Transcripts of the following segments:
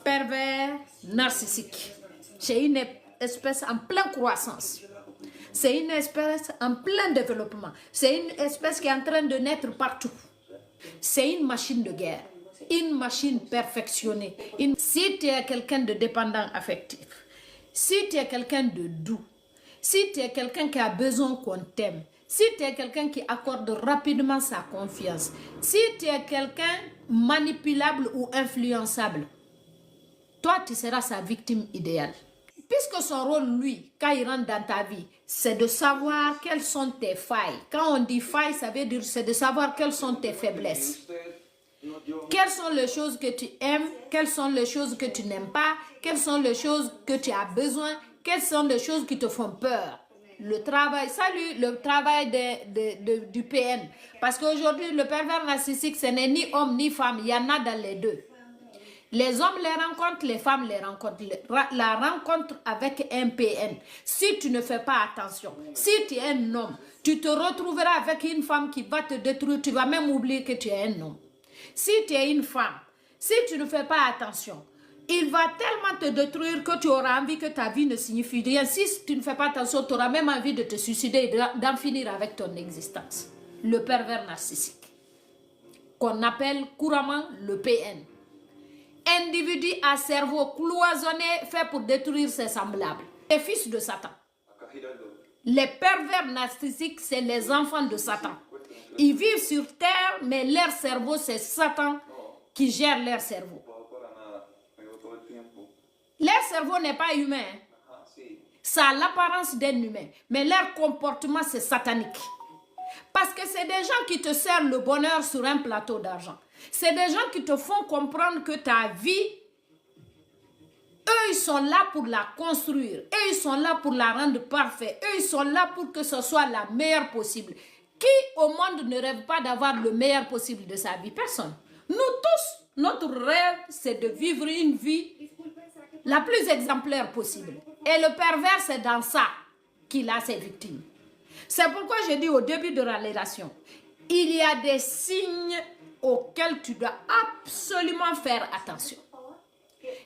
pervers narcissique. C'est une espèce en pleine croissance. C'est une espèce en plein développement. C'est une espèce qui est en train de naître partout. C'est une machine de guerre. Une machine perfectionnée. Si tu es quelqu'un de dépendant affectif, si tu es quelqu'un de doux, si tu es quelqu'un qui a besoin qu'on t'aime, si tu es quelqu'un qui accorde rapidement sa confiance, si tu es quelqu'un manipulable ou influençable, toi, tu seras sa victime idéale. Puisque son rôle, lui, quand il rentre dans ta vie, c'est de savoir quelles sont tes failles. Quand on dit failles, ça veut dire c'est de savoir quelles sont tes faiblesses. Quelles sont les choses que tu aimes, quelles sont les choses que tu n'aimes pas, quelles sont les choses que tu as besoin, quelles sont les choses qui te font peur. Le travail, le travail du PN. Parce qu'aujourd'hui, le pervers narcissique, ce n'est ni homme ni femme, il y en a dans les deux. Les hommes les rencontrent, les femmes les rencontrent. La rencontre avec un PN. Si tu ne fais pas attention, si tu es un homme, tu te retrouveras avec une femme qui va te détruire. Tu vas même oublier que tu es un homme. Si tu es une femme, si tu ne fais pas attention, il va tellement te détruire que tu auras envie que ta vie ne signifie rien. Si tu ne fais pas attention, tu auras même envie de te suicider et d'en finir avec ton existence. Le pervers narcissique, qu'on appelle couramment le PN. Individu à cerveau cloisonné fait pour détruire ses semblables. Les fils de Satan. Les pervers narcissiques, c'est les enfants de Satan. Ils vivent sur terre, mais leur cerveau, c'est Satan qui gère leur cerveau. Leur cerveau n'est pas humain. Ça a l'apparence d'un humain, mais leur comportement, c'est satanique. Parce que c'est des gens qui te servent le bonheur sur un plateau d'argent. C'est des gens qui te font comprendre que ta vie, eux, ils sont là pour la construire. Eux, ils sont là pour la rendre parfaite. Eux, ils sont là pour que ce soit la meilleure possible. Qui au monde ne rêve pas d'avoir le meilleur possible de sa vie? Personne. Nous tous, notre rêve, c'est de vivre une vie la plus exemplaire possible. Et le pervers, c'est dans ça qu'il a ses victimes. C'est pourquoi je dis au début de la relation, il y a des signes auxquels tu dois absolument faire attention.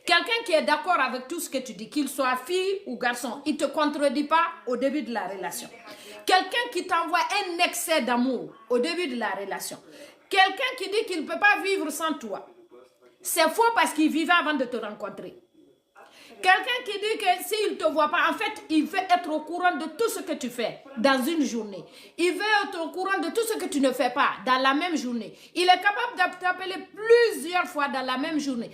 Quelqu'un qui est d'accord avec tout ce que tu dis, qu'il soit fille ou garçon, il ne te contredit pas au début de la relation. Quelqu'un qui t'envoie un excès d'amour au début de la relation. Quelqu'un qui dit qu'il ne peut pas vivre sans toi. C'est faux parce qu'il vivait avant de te rencontrer. Quelqu'un qui dit que s'il ne te voit pas, en fait, il veut être au courant de tout ce que tu fais dans une journée. Il veut être au courant de tout ce que tu ne fais pas dans la même journée. Il est capable de t'appeler plusieurs fois dans la même journée.